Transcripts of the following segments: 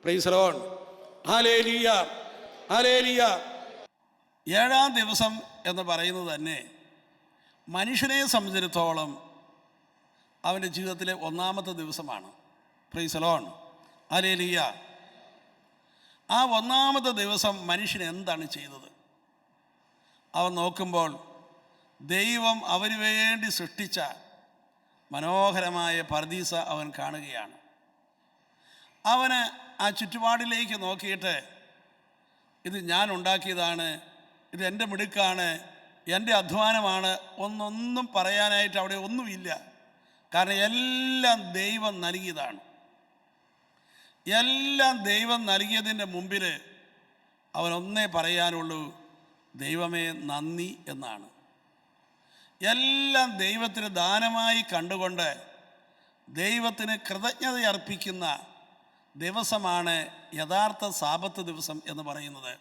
Price the lord. Hallelujah, hallelujah. 7-ാം ദിവസം എന്ന് പറയുന്നത് തന്നെ മനുഷ്യനെ സംബന്ധിച്ചിടത്തോളം അവൻ്റെ ജീവിതത്തിലെ 1-ാമത്തെ ദിവസമാണ്. Price the lord, hallelujah. ആ 1-ാമത്തെ ദിവസം മനുഷ്യൻ എന്താണ് ചെയ്തത്? അവൻ നോക്കുമ്പോൾ ദൈവം അവന് വേണ്ടി സൃഷ്ടിച്ച മനോഹരമായ പർദീസ അവൻ കാണുകയാണ്. അവന് ആ ചുറ്റുപാടിലേക്ക് നോക്കിയിട്ട് ഇത് ഞാൻ ഉണ്ടാക്കിയതാണ്, ഇത് എൻ്റെ മിടുക്കാണ്, എൻ്റെ അധ്വാനമാണ് ഒന്നൊന്നും പറയാനായിട്ട് അവിടെ ഒന്നുമില്ല. കാരണം എല്ലാം ദൈവം നൽകിയതാണ്. എല്ലാം ദൈവം നൽകിയതിൻ്റെ മുമ്പിൽ അവനൊന്നേ പറയാനുള്ളൂ, ദൈവമേ നന്ദി എന്നാണ്. എല്ലാം ദൈവത്തിന് ദാനമായി കണ്ടുകൊണ്ട് ദൈവത്തിന് കൃതജ്ഞത അർപ്പിക്കുന്ന ദിവസമാണ് യഥാർത്ഥ സാബത്ത് ദിവസം എന്ന് പറയുന്നത്.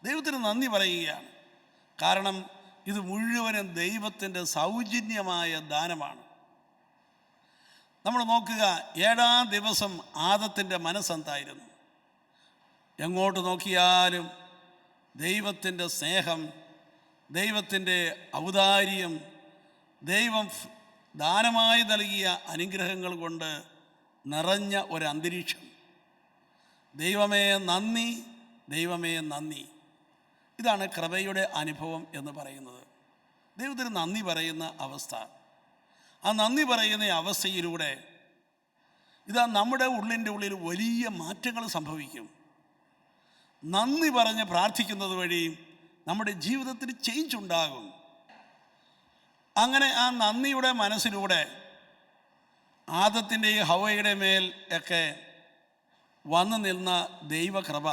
ദൈവത്തിന് നന്ദി പറയുകയാണ്. കാരണം ഇത് മുഴുവനും ദൈവത്തിൻ്റെ സൗജന്യമായ ദാനമാണ്. നമ്മൾ നോക്കുക, 7-ാം ദിവസം ആദത്തിൻ്റെ മനസ്സെന്തായിരുന്നു? എങ്ങോട്ട് നോക്കിയാലും ദൈവത്തിൻ്റെ സ്നേഹം, ദൈവത്തിൻ്റെ ഔദാര്യം, ദൈവം ദാനമായി നൽകിയ അനുഗ്രഹങ്ങൾ കൊണ്ട് നിറഞ്ഞ ഒരു അന്തരീക്ഷം. ദൈവമേ നന്ദി, ദൈവമേ നന്ദി. ഇതാണ് കൃപയുടെ അനുഭവം എന്ന് പറയുന്നത്. ദൈവത്തിന് നന്ദി പറയുന്ന അവസ്ഥ. ആ നന്ദി പറയുന്ന അവസ്ഥയിലൂടെ ഇതാ നമ്മുടെ ഉള്ളിൽ വലിയ മാറ്റങ്ങൾ സംഭവിക്കും. നന്ദി പറഞ്ഞ് പ്രാർത്ഥിക്കുന്നത് വഴി നമ്മുടെ ജീവിതത്തിൽ ചേഞ്ച് ഉണ്ടാകും. അങ്ങനെ ആ നന്ദിയുടെ മനസ്സിലൂടെ ആദത്തിൻ്റെയും ഹവ്വയുടെ മേൽ ഒക്കെ വന്നു നിന്ന ദൈവകൃപ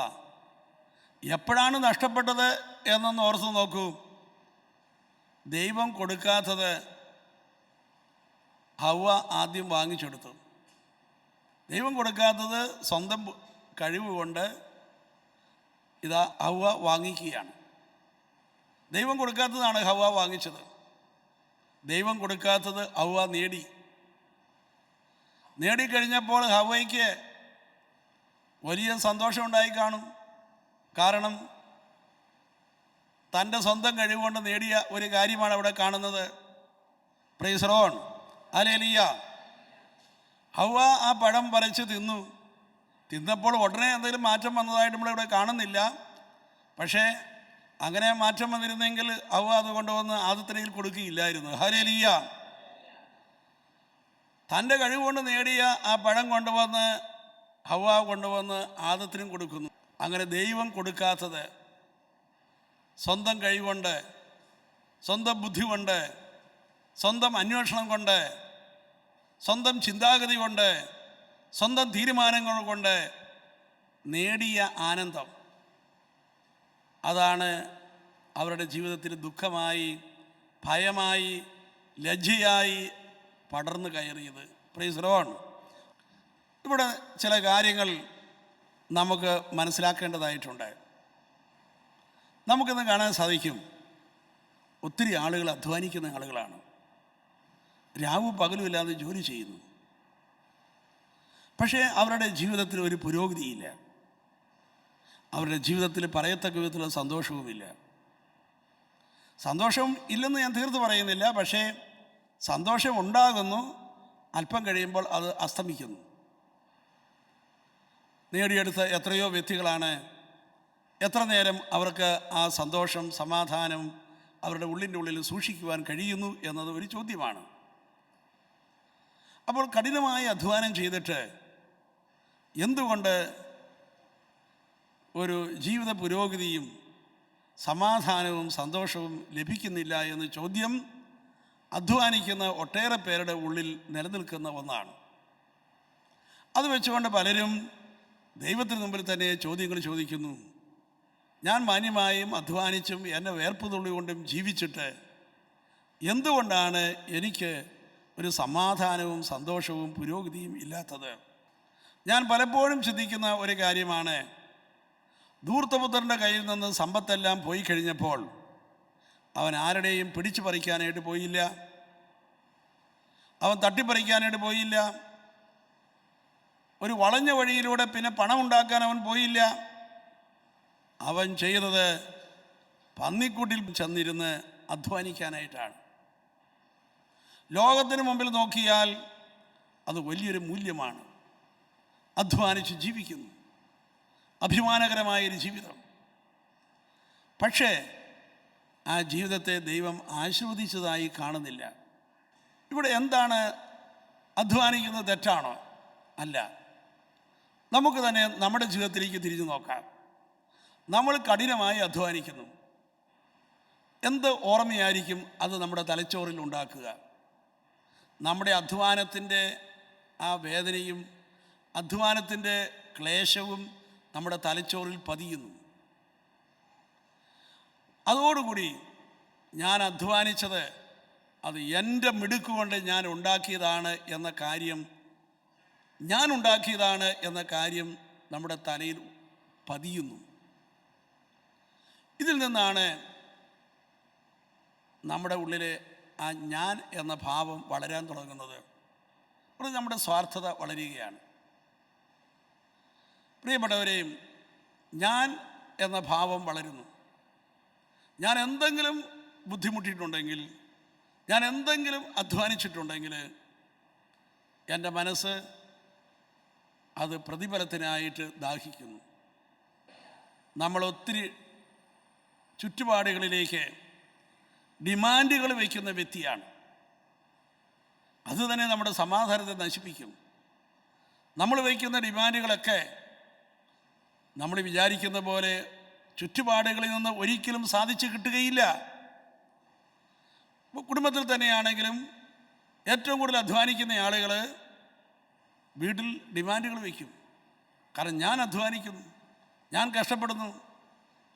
എപ്പോഴാണ് നഷ്ടപ്പെട്ടത് എന്നൊന്ന് ഓർത്ത് നോക്കൂ. ദൈവം കൊടുക്കാത്തത് ഹവ്വ ആദ്യം വാങ്ങിച്ചെടുത്തു. ദൈവം കൊടുക്കാത്തത് സ്വന്തം കഴിവ് കൊണ്ട് ഇതാ ഹവ്വ വാങ്ങിക്കുകയാണ്. ദൈവം കൊടുക്കാത്തതാണ് ഹവ്വ വാങ്ങിച്ചത്. ദൈവം കൊടുക്കാത്തത് ഹവ്വ നേടിക്കഴിഞ്ഞപ്പോൾ ഹവ്വയ്ക്ക് വലിയ സന്തോഷമുണ്ടായി കാണും. കാരണം തൻ്റെ സ്വന്തം കഴിവുകൊണ്ട് നേടിയ ഒരു കാര്യമാണ് അവിടെ കാണുന്നത്. Praise the lord, hallelujah. ഹവ്വ ആ പഴം പറിച്ച് തിന്നപ്പോൾ ഉടനെ എന്തെങ്കിലും മാറ്റം വന്നതായിട്ട് നമ്മളിവിടെ കാണുന്നില്ല. പക്ഷേ അങ്ങനെ മാറ്റം വന്നിരുന്നെങ്കിൽ ഹവ്വ അത് കൊണ്ടുവന്ന് ആദത്തിനയിൽ കൊടുക്കുകയില്ലായിരുന്നു. ഹല്ലേലൂയ. തൻ്റെ കഴിവ് കൊണ്ട് നേടിയ ആ പഴം കൊണ്ടുവന്ന് ഹവ്വ കൊണ്ടുവന്ന് ആദത്തിനും കൊടുക്കുന്നു. അങ്ങനെ ദൈവം കൊടുക്കാത്തത് സ്വന്തം കഴിവുകൊണ്ട്, സ്വന്തം ബുദ്ധി കൊണ്ട്, സ്വന്തം അന്വേഷണം കൊണ്ട്, സ്വന്തം ചിന്താഗതി കൊണ്ട്, സ്വന്തം തീരുമാനങ്ങൾ കൊണ്ട് നേടിയ ആനന്ദം, അതാണ് അവരുടെ ജീവിതത്തിൽ ദുഃഖമായി, ഭയമായി, ലജ്ജയായി പടർന്നു കയറിയത്. Price the Lord. ഇവിടെ ചില കാര്യങ്ങൾ നമുക്ക് മനസ്സിലാക്കേണ്ടതായിട്ടുണ്ട്. നമുക്കിന്ന് കാണാൻ സാധിക്കും, ഒത്തിരി ആളുകൾ അധ്വാനിക്കുന്ന ആളുകളാണ്. രാവും പകലും ഇല്ലാതെ ജോലി ചെയ്യുന്നു. പക്ഷേ അവരുടെ ജീവിതത്തിൽ ഒരു പുരോഗതിയില്ല. അവരുടെ ജീവിതത്തിൽ പറയത്തക്ക വിധത്തിലുള്ള സന്തോഷവുമില്ല. സന്തോഷം ഇല്ലെന്ന് ഞാൻ തീർത്ത് പറയുന്നില്ല. പക്ഷേ സന്തോഷം ഉണ്ടാകുന്നു, അല്പം കഴിയുമ്പോൾ അത് അസ്തമിക്കുന്നു. നേടിയെടുത്ത എത്രയോ വ്യക്തികളാണ് എത്ര നേരം അവർക്ക് ആ സന്തോഷം, സമാധാനം അവരുടെ ഉള്ളിൽ സൂക്ഷിക്കുവാൻ കഴിയുന്നു എന്നത് ഒരു ചോദ്യമാണ്. അപ്പോൾ കഠിനമായി അധ്വാനം ചെയ്തിട്ട് എന്തുകൊണ്ട് ഒരു ജീവിത പുരോഗതിയും സമാധാനവും സന്തോഷവും ലഭിക്കുന്നില്ല എന്ന ചോദ്യം അധ്വാനിക്കുന്ന ഒട്ടേറെ പേരുടെ ഉള്ളിൽ നിലനിൽക്കുന്ന ഒന്നാണ്. അത് വെച്ചുകൊണ്ട് പലരും ദൈവത്തിന് മുമ്പിൽ തന്നെ ചോദ്യങ്ങൾ ചോദിക്കുന്നു. ഞാൻ മാന്യമായും അധ്വാനിച്ചും എൻ്റെ വേർപ്പ് തുള്ളി കൊണ്ടും ജീവിച്ചിട്ട് എന്തുകൊണ്ടാണ് എനിക്ക് ഒരു സമാധാനവും സന്തോഷവും പുരോഗതിയും ഇല്ലാത്തത്? ഞാൻ പലപ്പോഴും ചിന്തിക്കുന്ന ഒരു കാര്യമാണ്, ധൂർത്തപുത്രൻ്റെ കയ്യിൽ നിന്ന് സമ്പത്തെല്ലാം പോയി കഴിഞ്ഞപ്പോൾ അവൻ ആരുടെയും പിടിച്ചു പറിക്കാനായിട്ട് പോയില്ല, അവൻ തട്ടിപ്പറിക്കാനായിട്ട് പോയില്ല. ഒരു വളഞ്ഞ വഴിയിലൂടെ പിന്നെ പണം ഉണ്ടാക്കാൻ അവൻ പോയില്ല. അവൻ ചെയ്തത് പന്നിക്കൂട്ടിൽ ചെന്നിരുന്ന് അധ്വാനിക്കാനായിട്ടാണ്. ലോകത്തിന് മുമ്പിൽ നോക്കിയാൽ അത് വലിയൊരു മൂല്യമാണ്. അധ്വാനിച്ച് ജീവിക്കുന്നു, അഭിമാനകരമായൊരു ജീവിതം. പക്ഷേ ആ ജീവിതത്തെ ദൈവം ആശീർവദിച്ചതായി കാണുന്നില്ല. ഇവിടെ എന്താണ്? അധ്വാനിക്കുന്നത് തെറ്റാണോ? അല്ല. നമുക്ക് തന്നെ നമ്മുടെ ജീവിതത്തിലേക്ക് തിരിഞ്ഞു നോക്കാം. നമ്മൾ കഠിനമായി അധ്വാനിക്കുന്നു. എന്ത് ഓർമ്മയായിരിക്കും അത് നമ്മുടെ തലച്ചോറിൽ ഉണ്ടാക്കുക? നമ്മുടെ അധ്വാനത്തിൻ്റെ ആ വേദനയും അധ്വാനത്തിൻ്റെ ക്ലേശവും നമ്മുടെ തലച്ചോറിൽ പതിയുന്നു. അതോടുകൂടി ഞാൻ അധ്വാനിച്ചത് അത് എൻ്റെ മിടുക്കുകൊണ്ട് ഞാൻ ഉണ്ടാക്കിയതാണ് എന്ന കാര്യം നമ്മുടെ തലയിൽ പതിയുന്നു. ഇതിൽ നിന്നാണ് നമ്മുടെ ഉള്ളിലെ ആ ഞാൻ എന്ന ഭാവം വളരാൻ തുടങ്ങുന്നത്. ഇവിടെ നമ്മുടെ സ്വാർത്ഥത വളരുകയാണ്. പ്രിയപ്പെട്ടവരെയും, ഞാൻ എന്ന ഭാവം വളരുന്നു. ഞാൻ എന്തെങ്കിലും ബുദ്ധിമുട്ടിയിട്ടുണ്ടെങ്കിൽ, ഞാൻ എന്തെങ്കിലും അധ്വാനിച്ചിട്ടുണ്ടെങ്കിൽ എൻ്റെ മനസ്സ് അത് പ്രതിഫലത്തിനായിട്ട് ദാഹിക്കുന്നു. നമ്മൾ ഒത്തിരി ചുറ്റുപാടുകളിലേക്ക് ഡിമാൻഡുകൾ വയ്ക്കുന്ന വ്യക്തിയാണ്. അതുതന്നെ നമ്മുടെ സമാധാനത്തെ നശിപ്പിക്കും. നമ്മൾ വയ്ക്കുന്ന ഡിമാൻഡുകളൊക്കെ നമ്മൾ വിചാരിക്കുന്ന പോലെ ചുറ്റുപാടുകളിൽ നിന്ന് ഒരിക്കലും സാധിച്ചു കിട്ടുകയില്ല. കുടുംബത്തിൽ തന്നെയാണെങ്കിലും ഏറ്റവും കൂടുതൽ അധ്വാനിക്കുന്ന ആളുകൾ വീട്ടിൽ ഡിമാൻഡുകൾ വയ്ക്കും. കാരണം ഞാൻ അധ്വാനിക്കുന്നു, ഞാൻ കഷ്ടപ്പെടുന്നു,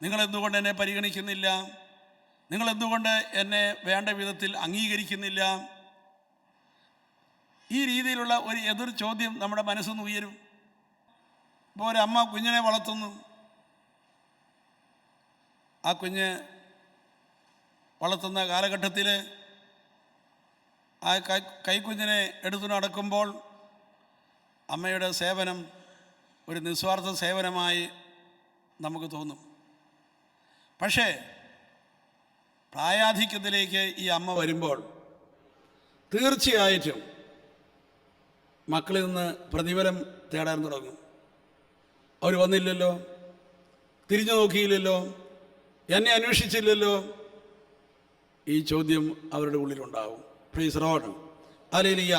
നിങ്ങളെന്തുകൊണ്ട് എന്നെ പരിഗണിക്കുന്നില്ല, നിങ്ങളെന്തുകൊണ്ട് എന്നെ വേണ്ട വിധത്തിൽ അംഗീകരിക്കുന്നില്ല? ഈ രീതിയിലുള്ള ഒരു എതിർ ചോദ്യം നമ്മുടെ മനസ്സിൽ നിന്ന് ഉയരും. ഇപ്പോൾ ഒരമ്മ കുഞ്ഞിനെ വളർത്തുന്നു. ആ കുഞ്ഞ് വളർത്തുന്ന കാലഘട്ടത്തിൽ ആ കൈക്കുഞ്ഞിനെ എടുത്തു നടക്കുമ്പോൾ അമ്മയുടെ സേവനം ഒരു നിസ്വാർത്ഥ സേവനമായി നമുക്ക് തോന്നും. പക്ഷേ പ്രായാധിക്യത്തിലേക്ക് ഈ അമ്മ വരുമ്പോൾ തീർച്ചയായിട്ടും മക്കളിൽ നിന്ന് പ്രതിഫലം തേടാൻ തുടങ്ങും. അവർ വന്നില്ലല്ലോ, തിരിഞ്ഞു നോക്കിയില്ലല്ലോ, എന്നെ അന്വേഷിച്ചില്ലല്ലോ, ഈ ചോദ്യം അവരുടെ ഉള്ളിലുണ്ടാവും. Praise Lord, hallelujah.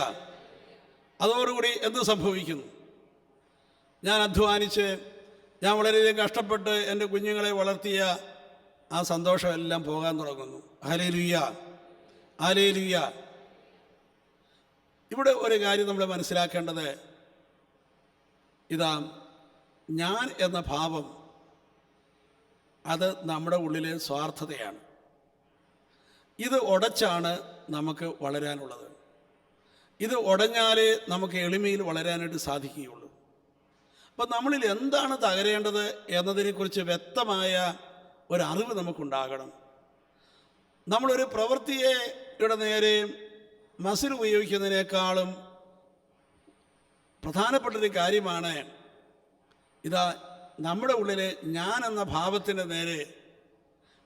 അതോടുകൂടി എന്ത് സംഭവിക്കുന്നു? ഞാൻ അധ്വാനിച്ച്, ഞാൻ വളരെയധികം കഷ്ടപ്പെട്ട് എൻ്റെ കുഞ്ഞുങ്ങളെ വളർത്തിയ ആ സന്തോഷമെല്ലാം പോകാൻ തുടങ്ങുന്നു. Hallelujah, hallelujah. ഇവിടെ ഒരു കാര്യം നമ്മൾ മനസ്സിലാക്കേണ്ടത് ഇതാ, ഞാൻ എന്ന ഭാവം അത് നമ്മുടെ ഉള്ളിലെ സ്വാർത്ഥതയാണ്. ഇത് ഉടച്ചാണ് നമുക്ക് വളരാനുള്ളത്. ഇത് ഉടഞ്ഞാലേ നമുക്ക് എളിമയിൽ വളരാനായിട്ട് സാധിക്കുകയുള്ളൂ. അപ്പം നമ്മളിൽ എന്താണ് തകരേണ്ടത് എന്നതിനെക്കുറിച്ച് വ്യക്തമായ ഒരറിവ് നമുക്കുണ്ടാകണം. നമ്മളൊരു പ്രവൃത്തിയുടെ നേരെ മസിൽ ഉപയോഗിക്കുന്നതിനേക്കാളും പ്രധാനപ്പെട്ടൊരു കാര്യമാണ് ഇതാ, നമ്മുടെ ഉള്ളിലെ ഞാൻ എന്ന ഭാവത്തിൻ്റെ നേരെ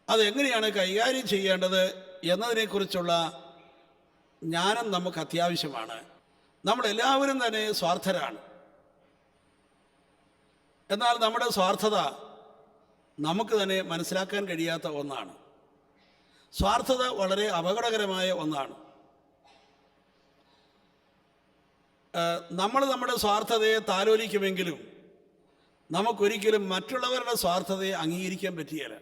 അതെങ്ങനെയാണ് കൈകാര്യം ചെയ്യേണ്ടത് എന്നതിനെക്കുറിച്ചുള്ള ജ്ഞാനം നമുക്ക് അത്യാവശ്യമാണ്. നമ്മളെല്ലാവരും തന്നെ സ്വാർത്ഥരാണ്. എന്നാൽ നമ്മുടെ സ്വാർത്ഥത നമുക്ക് തന്നെ മനസ്സിലാക്കാൻ കഴിയാത്ത ഒന്നാണ്. സ്വാർത്ഥത വളരെ അപകടകരമായ ഒന്നാണ്. നമ്മൾ നമ്മുടെ സ്വാർത്ഥതയെ താലോലിക്കുമെങ്കിലും നമുക്കൊരിക്കലും മറ്റുള്ളവരുടെ സ്വാർത്ഥതയെ അംഗീകരിക്കാൻ പറ്റുകയില്ല.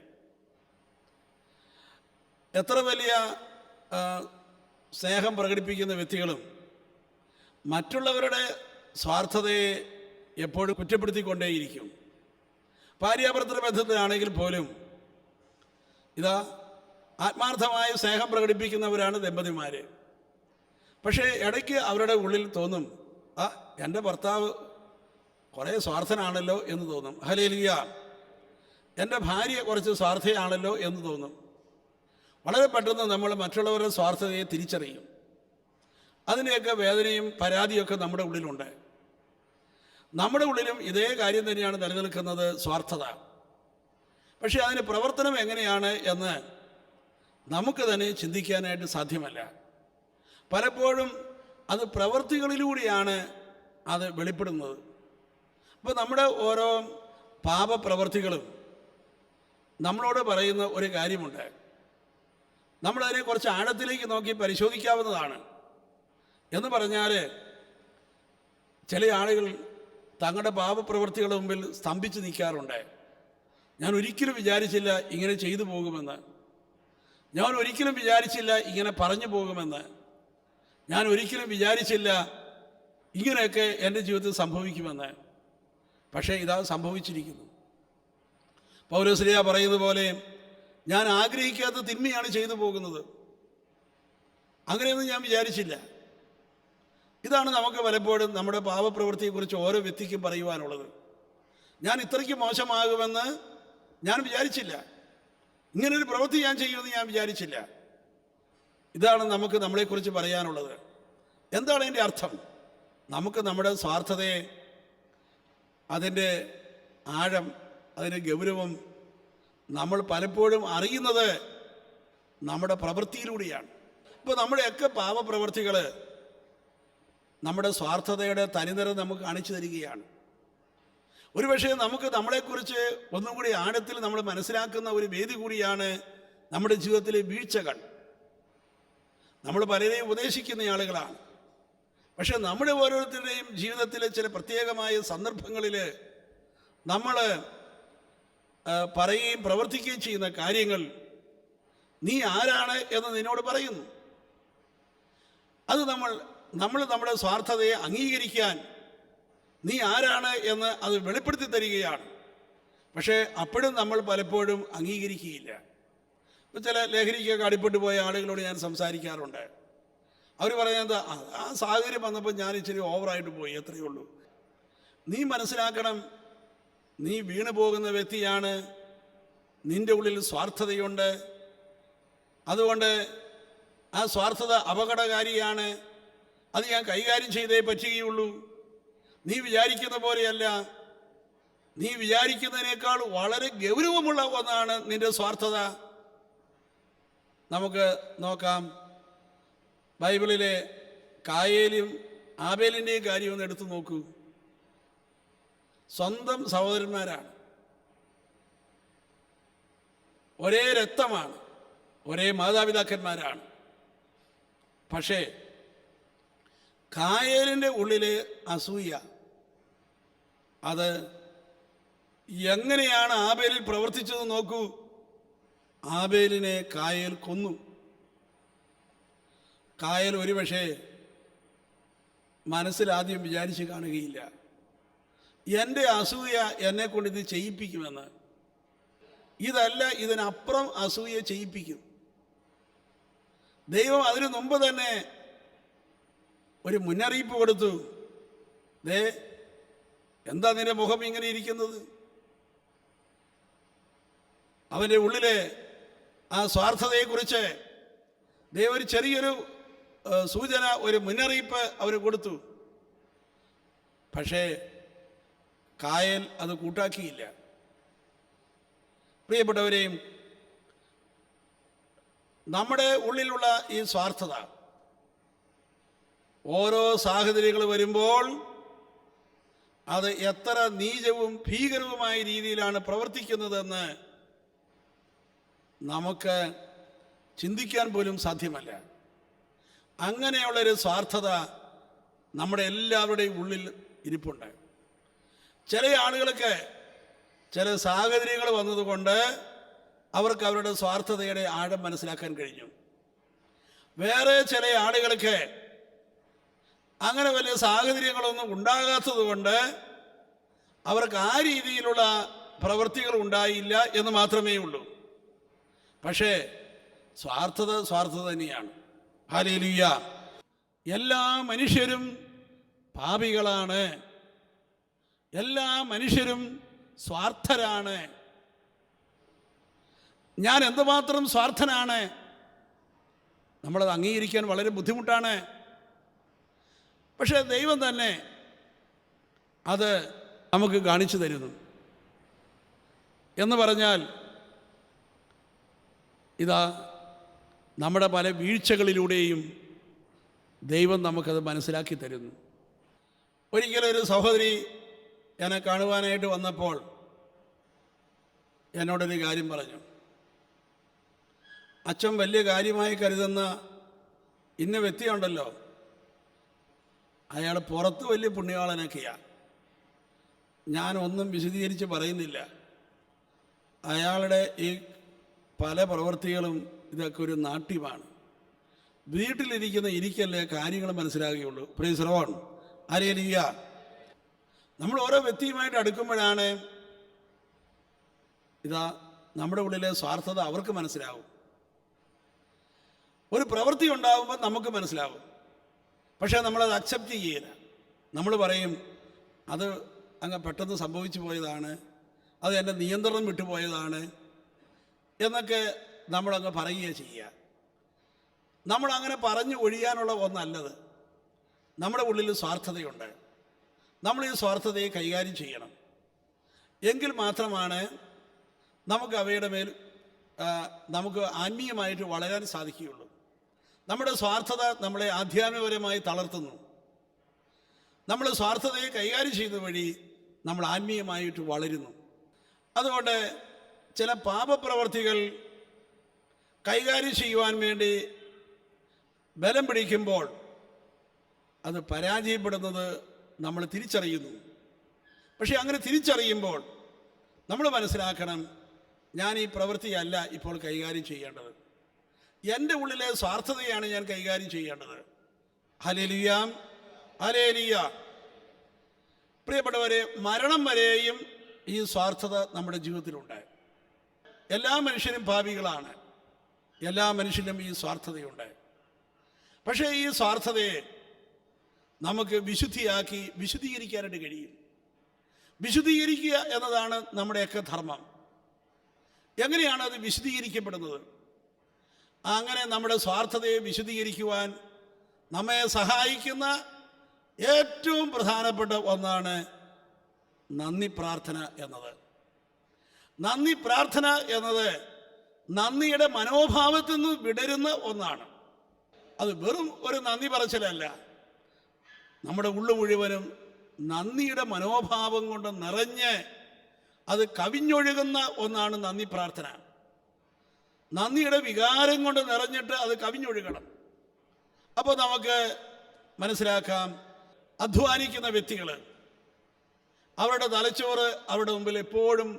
എത്ര വലിയ സ്നേഹം പ്രകടിപ്പിക്കുന്ന വ്യക്തികളും മറ്റുള്ളവരുടെ സ്വാർത്ഥതയെ എപ്പോഴും കുറ്റപ്പെടുത്തിക്കൊണ്ടേയിരിക്കും. ഭാര്യാഭർത്തൃ ബന്ധത്തിലാണെങ്കിൽ പോലും ഇതാ, ആത്മാർത്ഥമായ സ്നേഹം പ്രകടിപ്പിക്കുന്നവരാണ് ദമ്പതിമാർ. പക്ഷേ ഇടയ്ക്ക് അവരുടെ ഉള്ളിൽ തോന്നും, എൻ്റെ ഭർത്താവ് കുറേ സ്വാർത്ഥനാണല്ലോ എന്ന് തോന്നും. ഹല്ലേലൂയ. എൻ്റെ ഭാര്യ കുറച്ച് സ്വാർത്ഥയാണല്ലോ എന്ന് തോന്നും. വളരെ പെട്ടെന്ന് നമ്മൾ മറ്റുള്ളവരുടെ സ്വാർത്ഥതയെ തിരിച്ചറിയും. അതിനെയൊക്കെ വേദനയും പരാതിയൊക്കെ നമ്മുടെ ഉള്ളിലുണ്ട്. നമ്മുടെ ഉള്ളിലും ഇതേ കാര്യം തന്നെയാണ് നിലനിൽക്കുന്നത്, സ്വാർത്ഥത. പക്ഷേ അതിന് പ്രവർത്തനം എങ്ങനെയാണ് എന്ന് നമുക്ക് തന്നെ ചിന്തിക്കാനായിട്ട് സാധ്യമല്ല. പലപ്പോഴും അത് പ്രവൃത്തികളിലൂടെയാണ് അത് വെളിപ്പെടുന്നത്. അപ്പോൾ നമ്മുടെ ഓരോ പാപപ്രവൃത്തികളും നമ്മളോട് പറയുന്ന ഒരു കാര്യമുണ്ട്. നമ്മളതിനെ കുറച്ച് ആഴത്തിലേക്ക് നോക്കി പരിശോധിക്കാവുന്നതാണ്. എന്ന് പറഞ്ഞാൽ, ചില ആളുകൾ തങ്ങളുടെ പാപപ്രവൃത്തികളുടെ മുമ്പിൽ സ്തംഭിച്ച് നിൽക്കാറുണ്ട്. ഞാൻ ഒരിക്കലും വിചാരിച്ചില്ല ഇങ്ങനെ ചെയ്തു പോകുമെന്ന്. ഞാൻ ഒരിക്കലും വിചാരിച്ചില്ല ഇങ്ങനെ പറഞ്ഞു പോകുമെന്ന്. ഞാൻ ഒരിക്കലും വിചാരിച്ചില്ല ഇങ്ങനെയൊക്കെ എൻ്റെ ജീവിതത്തിൽ സംഭവിക്കുമെന്ന്. പക്ഷേ ഇതാ സംഭവിച്ചിരിക്കുന്നു. പൗലോസ്ലീഹ പറയുന്നത് പോലെ, ഞാൻ ആഗ്രഹിക്കാത്ത തിന്മയാണ് ചെയ്തു പോകുന്നത്. അങ്ങനെയൊന്നും ഞാൻ വിചാരിച്ചില്ല. ഇതാണ് നമുക്ക് പലപ്പോഴും നമ്മുടെ പാപപ്രവൃത്തിയെക്കുറിച്ച് ഓരോ വ്യക്തിക്കും പറയുവാനുള്ളത്. ഞാൻ ഇത്രയ്ക്ക് മോശമാകുമെന്ന് ഞാൻ വിചാരിച്ചില്ല. ഇങ്ങനൊരു പ്രവൃത്തി ഞാൻ ചെയ്യുമെന്ന് ഞാൻ വിചാരിച്ചില്ല. ഇതാണ് നമുക്ക് നമ്മളെക്കുറിച്ച് പറയാനുള്ളത്. എന്താണ് അതിൻ്റെ അർത്ഥം? നമുക്ക് നമ്മുടെ സ്വാർത്ഥതയെ, അതിൻ്റെ ആഴം, അതിൻ്റെ ഗൗരവം നമ്മൾ പലപ്പോഴും അറിയുന്നത് നമ്മുടെ പ്രവൃത്തിയിലൂടെയാണ്. ഇപ്പോൾ നമ്മുടെയൊക്കെ പാപപ്രവൃത്തികൾ നമ്മുടെ സ്വാർത്ഥതയുടെ തനിനിറം നമുക്ക് കാണിച്ചു തരികയാണ്. ഒരുപക്ഷെ നമുക്ക് നമ്മളെക്കുറിച്ച് ഒന്നും കൂടി ആഴത്തിൽ നമ്മൾ മനസ്സിലാക്കുന്ന ഒരു വേദി കൂടിയാണ് നമ്മുടെ ജീവിതത്തിലെ വീഴ്ചകൾ. നമ്മൾ പലരെയും ഉപദേശിക്കുന്ന ആളുകളാണ്. പക്ഷെ നമ്മുടെ ഓരോരുത്തരുടെയും ജീവിതത്തിലെ ചില പ്രത്യേകമായ സന്ദർഭങ്ങളിൽ നമ്മൾ പറയുകയും പ്രവർത്തിക്കുകയും ചെയ്യുന്ന കാര്യങ്ങൾ നീ ആരാണ് എന്ന് നിന്നോട് പറയുന്നു. അത് നമ്മൾ നമ്മുടെ സ്വാർത്ഥതയെ അംഗീകരിക്കാൻ നീ ആരാണ് എന്ന് അത് വെളിപ്പെടുത്തി തരികയാണ്. പക്ഷേ അപ്പോഴും നമ്മൾ പലപ്പോഴും അംഗീകരിക്കുകയില്ല. ഇപ്പോൾ ചില ലഹരിക്കൊക്കെ അടിപ്പെട്ടു പോയ ആളുകളോട് ഞാൻ സംസാരിക്കാറുണ്ട്. അവർ പറയുന്നത്, ആ സാഹചര്യം വന്നപ്പോൾ ഞാൻ ഇച്ചിരി ഓവറായിട്ട് പോയി, എത്രയേ ഉള്ളൂ. നീ മനസ്സിലാക്കണം, നീ വീണു പോകുന്ന വ്യക്തിയാണ്. നിൻ്റെ ഉള്ളിൽ സ്വാർത്ഥതയുണ്ട്. അതുകൊണ്ട് ആ സ്വാർത്ഥത അപകടകാരിയാണ്. അത് ഞാൻ കൈകാര്യം ചെയ്തേ പറ്റുകയുള്ളൂ. നീ വിചാരിക്കുന്ന പോലെയല്ല. നീ വിചാരിക്കുന്നതിനേക്കാൾ വളരെ ഗൗരവമുള്ള ഒന്നാണ് നിൻ്റെ സ്വാർത്ഥത. നമുക്ക് നോക്കാം, ബൈബിളിലെ കായേലും ആബേലിൻ്റെയും കാര്യം ഒന്ന് എടുത്തു നോക്കൂ. സ്വന്തം സഹോദരന്മാരാണ്, ഒരേ രക്തമാണ്, ഒരേ മാതാപിതാക്കന്മാരാണ്. പക്ഷേ കായേലിൻ്റെ ഉള്ളിൽ അസൂയ. അത് എങ്ങനെയാണ് ആബേലിൽ പ്രവർത്തിച്ചത് നോക്കൂ. ആബേലിനെ കായേൽ കൊന്നു. കായേൽ ഒരുപക്ഷെ മനസ്സിലാദ്യം വിചാരിച്ച് കാണുകയില്ല, എൻ്റെ അസൂയ എന്നെക്കൊണ്ട് ഇത് ചെയ്യിപ്പിക്കുമെന്ന്. ഇതല്ല, ഇതിനപ്പുറം അസൂയ ചെയ്യിപ്പിക്കും. ദൈവം അതിനു മുമ്പ് തന്നെ ഒരു മുന്നറിയിപ്പ് കൊടുത്തു. ദേ, എന്താ നിന്റെ മുഖം ഇങ്ങനെ ഇരിക്കുന്നത്? അവൻ്റെ ഉള്ളിലെ ആ സ്വാർത്ഥതയെക്കുറിച്ച് ദൈവം ഒരു ചെറിയൊരു സൂചന, ഒരു മുന്നറിയിപ്പ് അവർ കൊടുത്തു. പക്ഷേ കായേൽ അത് കൂട്ടാക്കിയില്ല. പ്രിയപ്പെട്ടവരെയും, നമ്മുടെ ഉള്ളിലുള്ള ഈ സ്വാർത്ഥത ഓരോ സാഹചര്യങ്ങൾ വരുമ്പോൾ അത് എത്ര നീചവും ഭീകരവുമായ രീതിയിലാണ് പ്രവർത്തിക്കുന്നതെന്ന് നമുക്ക് ചിന്തിക്കാൻ പോലും സാധ്യമല്ല. അങ്ങനെയുള്ളൊരു സ്വാർത്ഥത നമ്മുടെ എല്ലാവരുടെയും ഉള്ളിൽ ഇരിപ്പുണ്ട്. ചില ആളുകൾക്ക് ചില സാഹചര്യങ്ങൾ വന്നതുകൊണ്ട് അവർക്ക് അവരുടെ സ്വാർത്ഥതയുടെ ആഴം മനസ്സിലാക്കാൻ കഴിഞ്ഞു. വേറെ ചില ആളുകൾക്ക് അങ്ങനെ വലിയ സാഹചര്യങ്ങളൊന്നും ഉണ്ടാകാത്തത് കൊണ്ട് അവർക്ക് ആ രീതിയിലുള്ള പ്രവൃത്തികൾ ഉണ്ടായില്ല എന്ന് മാത്രമേ ഉള്ളൂ. പക്ഷേ സ്വാർത്ഥത തന്നെയാണ്. ഹല്ലേലൂയ. എല്ലാ മനുഷ്യരും പാപികളാണ്. എല്ലാ മനുഷ്യരും സ്വാർത്ഥരാണ്. ഞാൻ എന്തുമാത്രം സ്വാർത്ഥനാണ്, നമ്മളത് അംഗീകരിക്കാൻ വളരെ ബുദ്ധിമുട്ടാണ്. പക്ഷേ ദൈവം തന്നെ അത് നമുക്ക് കാണിച്ചു തരുന്നു. എന്ന് പറഞ്ഞാൽ ഇതാ നമ്മുടെ പല വീഴ്ചകളിലൂടെയും ദൈവം നമുക്കത് മനസ്സിലാക്കി തരുന്നു. ഒരിക്കലൊരു സഹോദരി എന്നെ കാണുവാനായിട്ട് വന്നപ്പോൾ എന്നോടൊരു കാര്യം പറഞ്ഞു. അച്ഛൻ വലിയ കാര്യമായി കരുതുന്ന ഇന്ന വ്യക്തിയുണ്ടല്ലോ, അയാൾ പുറത്ത് വലിയ പുണ്യവാളനൊക്കെയാണ്. ഞാനൊന്നും വിശദീകരിച്ച് പറയുന്നില്ല. അയാളുടെ ഈ പല പ്രവൃത്തികളും ഇതൊക്കെ ഒരു നാട്യമാണ്. വീട്ടിലിരിക്കുന്ന എനിക്കല്ലേ കാര്യങ്ങൾ മനസ്സിലാകുകയുള്ളൂ. Praise the lord. ഹല്ലേലൂയ. നമ്മൾ ഓരോ വ്യക്തിയുമായിട്ട് അടുക്കുമ്പോഴാണ് ഇതാ നമ്മുടെ ഉള്ളിലെ സ്വാർത്ഥത അവർക്ക് മനസ്സിലാവും. ഒരു പ്രവൃത്തി ഉണ്ടാകുമ്പോൾ നമുക്ക് മനസ്സിലാവും. പക്ഷേ നമ്മളത് അക്സെപ്റ്റ് ചെയ്യില്ല. നമ്മൾ പറയും അത് അങ്ങ് പെട്ടെന്ന് സംഭവിച്ചു പോയതാണ്, അത് എൻ്റെ നിയന്ത്രണം വിട്ടുപോയതാണ് എന്നൊക്കെ നമ്മളങ്ങ് പറയുകയാണ് ചെയ്യുക. നമ്മളങ്ങനെ പറഞ്ഞു ഒഴിയാനുള്ള ഒന്നല്ലത്. നമ്മുടെ ഉള്ളിൽ സ്വാർത്ഥതയുണ്ട്. നമ്മൾ ഈ സ്വാർത്ഥതയെ കൈകാര്യം ചെയ്യണം. എങ്കിൽ മാത്രമാണ് നമുക്ക് അവയുടെ മേൽ നമുക്ക് ആത്മീയമായിട്ട് വളരാൻ സാധിക്കുകയുള്ളൂ. നമ്മുടെ സ്വാർത്ഥത നമ്മളെ ആധ്യാത്മികപരമായി തളർത്തുന്നു. നമ്മൾ സ്വാർത്ഥതയെ കൈകാര്യം ചെയ്യുന്ന വഴി നമ്മൾ ആത്മീയമായിട്ട് വളരുന്നു. അതുകൊണ്ട് ചില പാപപ്രവർത്തികൾ കൈകാര്യം ചെയ്യുവാൻ വേണ്ടി ബലം പിടിക്കുമ്പോൾ അത് പരാജയപ്പെടുന്നത് നമ്മൾ തിരിച്ചറിയുന്നു. പക്ഷേ അങ്ങനെ തിരിച്ചറിയുമ്പോൾ നമ്മൾ മനസ്സിലാക്കണം, ഞാൻ ഈ പ്രവൃത്തിയല്ല ഇപ്പോൾ കൈകാര്യം ചെയ്യേണ്ടത്. എൻ്റെ ഉള്ളിലെ സ്വാർത്ഥതയാണ് ഞാൻ കൈകാര്യം ചെയ്യേണ്ടത്. Hallelujah, hallelujah. പ്രിയപ്പെട്ടവരെ, മരണം വരെയും ഈ സ്വാർത്ഥത നമ്മുടെ ജീവിതത്തിലുണ്ട്. എല്ലാ മനുഷ്യരും പാപികളാണ്. എല്ലാ മനുഷ്യനും ഈ സ്വാർത്ഥതയുണ്ട്. പക്ഷേ ഈ സ്വാർത്ഥതയെ നമുക്ക് വിശുദ്ധീകരിക്കാനായിട്ട് കഴിയും. വിശുദ്ധീകരിക്കുക എന്നതാണ് നമ്മുടെയൊക്കെ ധർമ്മം. എങ്ങനെയാണ് അത് വിശുദ്ധീകരിക്കപ്പെടുന്നത്? അങ്ങനെ നമ്മുടെ സ്വാർത്ഥതയെ വിശുദ്ധീകരിക്കുവാൻ നമ്മെ സഹായിക്കുന്ന ഏറ്റവും പ്രധാനപ്പെട്ട ഒന്നാണ് നന്ദി പ്രാർത്ഥന എന്നത്. നന്ദി പ്രാർത്ഥന എന്നത് നന്ദിയുടെ മനോഭാവത്തിൽ നിന്ന് വിടരുന്ന ഒന്നാണ്. അത് വെറും ഒരു നന്ദി പറച്ചിലല്ല. നമ്മുടെ ഉള്ളു മുഴുവനും നന്ദിയുടെ മനോഭാവം കൊണ്ട് നിറഞ്ഞ് അത് കവിഞ്ഞൊഴുകുന്ന ഒന്നാണ് നന്ദി പ്രാർത്ഥന. നന്ദിയുടെ വികാരം കൊണ്ട് നിറഞ്ഞിട്ട് അത് കവിഞ്ഞൊഴുകണം. അപ്പോൾ നമുക്ക് മനസ്സിലാക്കാം, അധ്വാനിക്കുന്ന വ്യക്തികൾ അവരുടെ തലച്ചോറ് അവരുടെ മുമ്പിൽ എപ്പോഴും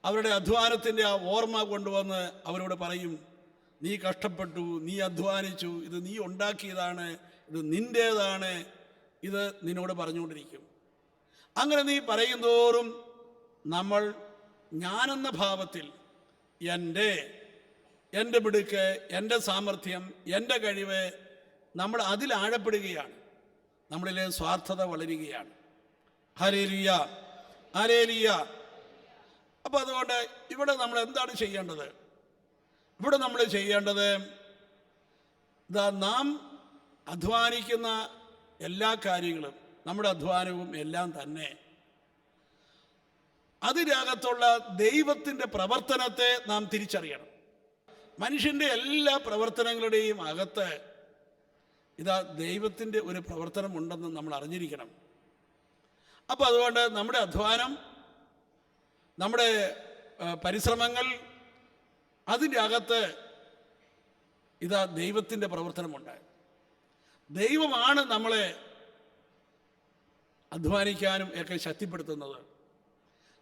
അവരുടെ അധ്വാനത്തിൻ്റെ ആ ഓർമ്മ കൊണ്ടുവന്ന് അവരോട് പറയും, നീ കഷ്ടപ്പെട്ടു, നീ അധ്വാനിച്ചു, ഇത് നീ ഉണ്ടാക്കിയതാണ്, ഇത് നിൻ്റേതാണ്, ഇത് നിന്നോട് പറഞ്ഞുകൊണ്ടിരിക്കും. അങ്ങനെ നീ പറയും തോറും നമ്മൾ ഞാനെന്ന ഭാവത്തിൽ എൻ്റെ മിടുക്ക്, എൻ്റെ സാമർഥ്യം, എൻ്റെ കഴിവ്, നമ്മൾ അതിൽ ആഴപ്പെടുകയാണ്. നമ്മളിലെ സ്വാർത്ഥത വളരുകയാണ്. Hallelujah, hallelujah. അപ്പോൾ അതുകൊണ്ട് ഇവിടെ നമ്മൾ എന്താണ് ചെയ്യേണ്ടത്? ഇവിടെ നമ്മൾ ചെയ്യേണ്ടത് നാം അധ്വാനിക്കുന്ന എല്ലാ കാര്യങ്ങളും, നമ്മുടെ അധ്വാനവും എല്ലാം തന്നെ അതിനകത്തുള്ള ദൈവത്തിൻ്റെ പ്രവർത്തനത്തെ നാം തിരിച്ചറിയണം. മനുഷ്യൻ്റെ എല്ലാ പ്രവർത്തനങ്ങളുടെയും അകത്ത് ദൈവത്തിൻ്റെ ഒരു പ്രവർത്തനമുണ്ടെന്ന് നമ്മൾ അറിഞ്ഞിരിക്കണം. അപ്പോൾ അതുകൊണ്ട് നമ്മുടെ അധ്വാനം, നമ്മുടെ പരിശ്രമങ്ങൾ, അതിൻ്റെ അകത്ത് ദൈവത്തിൻ്റെ പ്രവർത്തനമുണ്ട്. ദൈവമാണ് നമ്മളെ അധ്വാനിക്കാനും ഒക്കെ ശക്തിപ്പെടുത്തുന്നത്.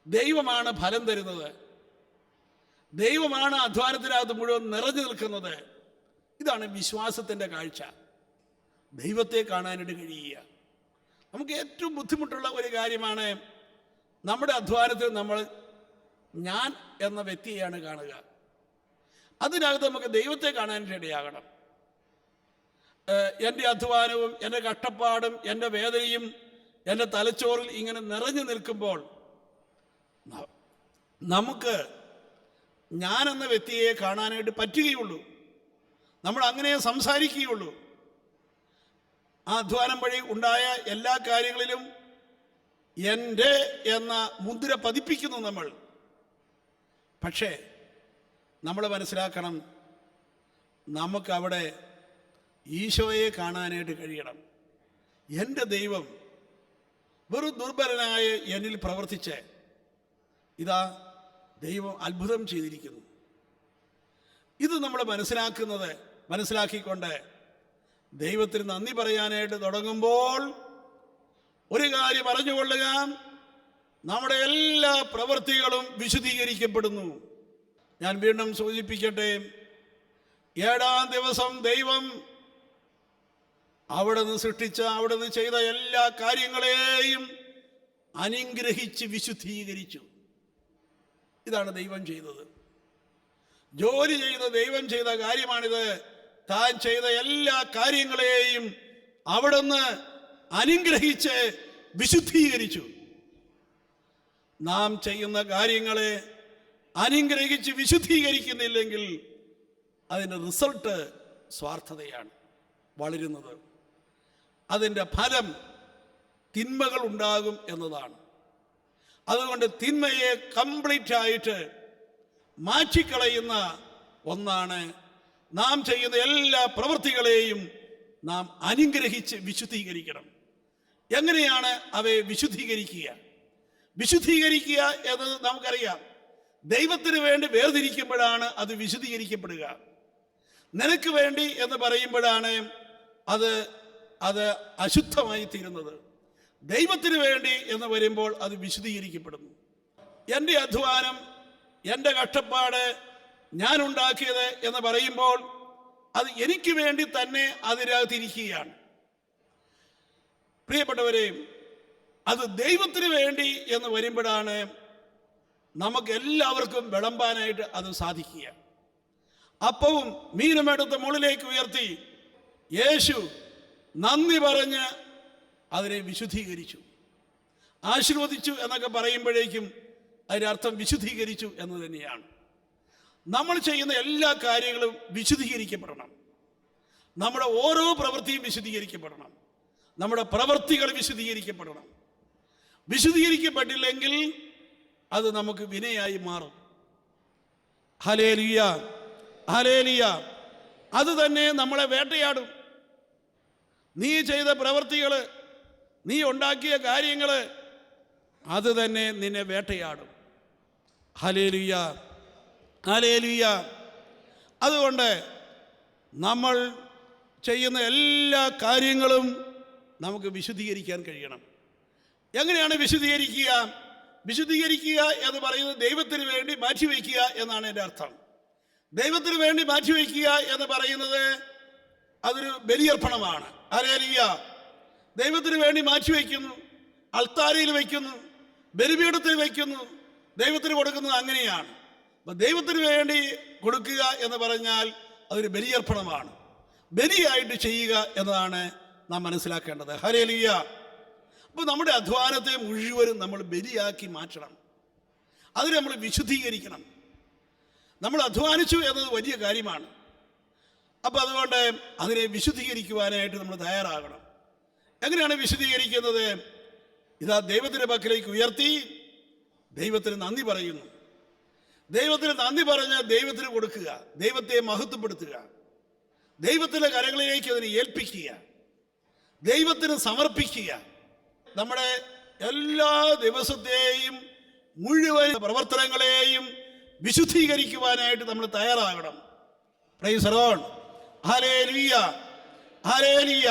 ദൈവമാണ് ഫലം തരുന്നത്. ദൈവമാണ് അധ്വാനത്തിനകത്ത് മുഴുവൻ നിറഞ്ഞു നിൽക്കുന്നത്. ഇതാണ് വിശ്വാസത്തിൻ്റെ കാഴ്ച. ദൈവത്തെ കാണാനായിട്ട് കഴിയുക. നമുക്ക് ഏറ്റവും ബുദ്ധിമുട്ടുള്ള ഒരു കാര്യമാണ് നമ്മുടെ അധ്വാനത്തിൽ നമ്മൾ ഞാൻ എന്ന വ്യക്തിയെയാണ് കാണുക. അതിനകത്ത് നമുക്ക് ദൈവത്തെ കാണാനായിട്ട് ഇടയാകണം. എൻ്റെ അധ്വാനവും എൻ്റെ കഷ്ടപ്പാടും എൻ്റെ വേദനയും എൻ്റെ തലച്ചോറിൽ ഇങ്ങനെ നിറഞ്ഞു നിൽക്കുമ്പോൾ നമുക്ക് ഞാനെന്ന വ്യക്തിയെ കാണാനായിട്ട് പറ്റുകയുള്ളൂ. നമ്മൾ അങ്ങനെ സംസാരിക്കുകയുള്ളൂ. ആ അധ്വാനം വഴി ഉണ്ടായ എല്ലാ കാര്യങ്ങളിലും എൻ്റെ എന്ന മുദ്ര പതിപ്പിക്കുന്നു നമ്മൾ. പക്ഷേ നമ്മൾ മനസ്സിലാക്കണം, നമുക്കവിടെ ഈശോയെ കാണാനായിട്ട് കഴിയണം. എൻ്റെ ദൈവം വെറും ദുർബലനായ എന്നിൽ പ്രവർത്തിച്ച് ഇതാ ദൈവം അത്ഭുതം ചെയ്തിരിക്കുന്നു. ഇത് നമ്മൾ മനസ്സിലാക്കിക്കൊണ്ട് ദൈവത്തിന് നന്ദി പറയാനായിട്ട് തുടങ്ങുമ്പോൾ ഒരു കാര്യം അറിഞ്ഞുകൊള്ളുക, നമ്മുടെ എല്ലാ പ്രവൃത്തികളും വിശുദ്ധീകരിക്കപ്പെടുന്നു. ഞാൻ വീണ്ടും സൂചിപ്പിക്കട്ടെ, 7-ാം ദിവസം ദൈവം അവിടുന്ന് സൃഷ്ടിച്ച, അവിടുന്ന് ചെയ്ത എല്ലാ കാര്യങ്ങളെയും അനുഗ്രഹിച്ച് വിശുദ്ധീകരിച്ചു. ഇതാണ് ദൈവം ചെയ്തത്. ജോലി ചെയ്ത ദൈവം ചെയ്ത കാര്യമാണിത്. താൻ ചെയ്ത എല്ലാ കാര്യങ്ങളെയും അവിടുന്ന് അനുഗ്രഹിച്ച് വിശുദ്ധീകരിച്ചു. നാം ചെയ്യുന്ന കാര്യങ്ങളെ അനുഗ്രഹിച്ച് വിശുദ്ധീകരിക്കുന്നില്ലെങ്കിൽ അതിൻ്റെ റിസൾട്ട് സ്വാർത്ഥതയാണ് വളരുന്നത്. അതിൻ്റെ ഫലം തിന്മകൾ ഉണ്ടാകും എന്നതാണ്. അതുകൊണ്ട് തിന്മയെ കംപ്ലീറ്റ് ആയിട്ട് മാറ്റിക്കളയുന്ന ഒന്നാണ് നാം ചെയ്യുന്ന എല്ലാ പ്രവൃത്തികളെയും നാം അനുഗ്രഹിച്ച് വിശുദ്ധീകരിക്കണം. എങ്ങനെയാണ് അവയെ വിശുദ്ധീകരിക്കുക എന്നത് നമുക്കറിയാം. ദൈവത്തിന് വേണ്ടി വേർതിരിക്കുമ്പോഴാണ് അത് വിശുദ്ധീകരിക്കപ്പെടുക. നിനക്ക് വേണ്ടി എന്ന് പറയുമ്പോഴാണ് അത് അശുദ്ധമായി തീരുന്നത്. ദൈവത്തിന് വേണ്ടി എന്ന് വരുമ്പോൾ അത് വിശുദ്ധീകരിക്കപ്പെടുന്നു. എൻ്റെ അധ്വാനം, എൻ്റെ കഷ്ടപ്പാട്, ഞാൻ ഉണ്ടാക്കിയത് എന്ന് പറയുമ്പോൾ അത് എനിക്ക് വേണ്ടി തന്നെ അതിനകത്തിരിക്കുകയാണ്. പ്രിയപ്പെട്ടവരെ, അത് ദൈവത്തിന് വേണ്ടി എന്ന് വരുമ്പോഴാണ് നമുക്ക് എല്ലാവർക്കും വിളമ്പാനായിട്ട് അത് സാധിക്കുക. അപ്പവും മീനുമെടുത്ത് മുകളിലേക്ക് ഉയർത്തി യേശു നന്ദി പറഞ്ഞ് അതിനെ വിശുദ്ധീകരിച്ചു. ആശീർവദിച്ചു എന്നൊക്കെ പറയുമ്പോഴേക്കും അതിനർത്ഥം വിശുദ്ധീകരിച്ചു എന്ന് തന്നെയാണ്. നമ്മൾ ചെയ്യുന്ന എല്ലാ കാര്യങ്ങളും വിശുദ്ധീകരിക്കപ്പെടണം. നമ്മുടെ ഓരോ പ്രവൃത്തിയും വിശുദ്ധീകരിക്കപ്പെടണം. നമ്മുടെ പ്രവൃത്തികൾ വിശുദ്ധീകരിക്കപ്പെടണം. വിശുദ്ധീകരിക്കപ്പെട്ടില്ലെങ്കിൽ അത് നമുക്ക് വിനയായി മാറും. Hallelujah, hallelujah. അത് തന്നെ നമ്മളെ വേട്ടയാടും. നീ ചെയ്ത പ്രവൃത്തികൾ, നീ ഉണ്ടാക്കിയ കാര്യങ്ങൾ, അത് തന്നെ നിന്നെ വേട്ടയാടും. Hallelujah, hallelujah. അതുകൊണ്ട് നമ്മൾ ചെയ്യുന്ന എല്ലാ കാര്യങ്ങളും നമുക്ക് വിശുദ്ധീകരിക്കാൻ കഴിയണം. എങ്ങനെയാണ് വിശുദ്ധീകരിക്കുക എന്ന് പറയുന്നത് ദൈവത്തിന് വേണ്ടി മാറ്റിവെക്കുക എന്നാണ് എൻ്റെ അർത്ഥം. ദൈവത്തിന് വേണ്ടി മാറ്റിവെക്കുക എന്ന് പറയുന്നത് അതൊരു ബലിയർപ്പണമാണ്. ഹല്ലേലൂയ. ദൈവത്തിന് വേണ്ടി മാറ്റിവെക്കുന്നു, അൾത്താരയിൽ വയ്ക്കുന്നു, ബലിപീഠത്തിൽ വയ്ക്കുന്നു, ദൈവത്തിന് കൊടുക്കുന്നത് അങ്ങനെയാണ്. അപ്പം ദൈവത്തിന് വേണ്ടി കൊടുക്കുക എന്ന് പറഞ്ഞാൽ അതൊരു ബലിയർപ്പണമാണ്. ബലിയായിട്ട് ചെയ്യുക എന്നതാണ് നാം മനസ്സിലാക്കേണ്ടത്. ഹല്ലേലൂയ. അപ്പോൾ നമ്മുടെ അധ്വാനത്തെ മുഴുവനും നമ്മൾ ബലിയാക്കി മാറ്റണം. അതിന് നമ്മൾ വിശുദ്ധീകരിക്കണം. നമ്മൾ അധ്വാനിച്ചു എന്നത് വലിയ കാര്യമാണ്. അപ്പോൾ അതുകൊണ്ട് അതിനെ വിശുദ്ധീകരിക്കുവാനായിട്ട് നമ്മൾ തയ്യാറാകണം. എങ്ങനെയാണ് വിശുദ്ധീകരിക്കുന്നത്? ഇതാ ദൈവത്തിൻ്റെ പക്കലേക്ക് ഉയർത്തി ദൈവത്തിന് നന്ദി പറയുന്നു. ദൈവത്തിന് നന്ദി പറഞ്ഞ് ദൈവത്തിന് കൊടുക്കുക, ദൈവത്തെ മഹത്വപ്പെടുത്തുക, ദൈവത്തിൻ്റെ കരങ്ങളിലേക്ക് അതിനെ ഏൽപ്പിക്കുക, ദൈവത്തിന് സമർപ്പിക്കുക. നമ്മുടെ എല്ലാ ദിവസത്തെയും മുഴുവൻ പ്രവർത്തനങ്ങളെയും വിശുദ്ധീകരിക്കുവാനായിട്ട് നമ്മൾ തയ്യാറാകണം. Price the lord. Hallelujah, hallelujah.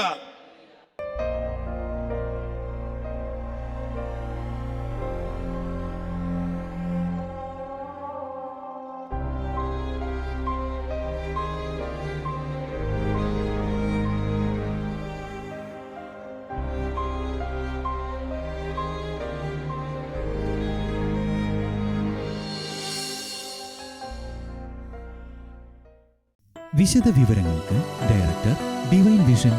വിശദ വിവരങ്ങൾക്ക് director, divine vision,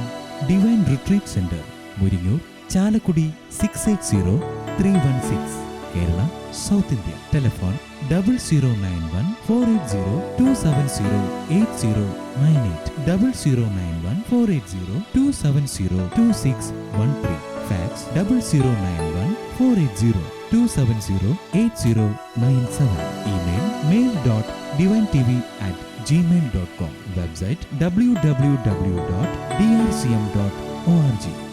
divine retreat centre, Muringoor, Chalakudy 680316, Kerala, south India. Telephone 0091 480 270 8098, 0091 480 270 2613. Fax 0091 480 270 8097. Email mail.divinetv@gmail.com. Website www.drcm.org.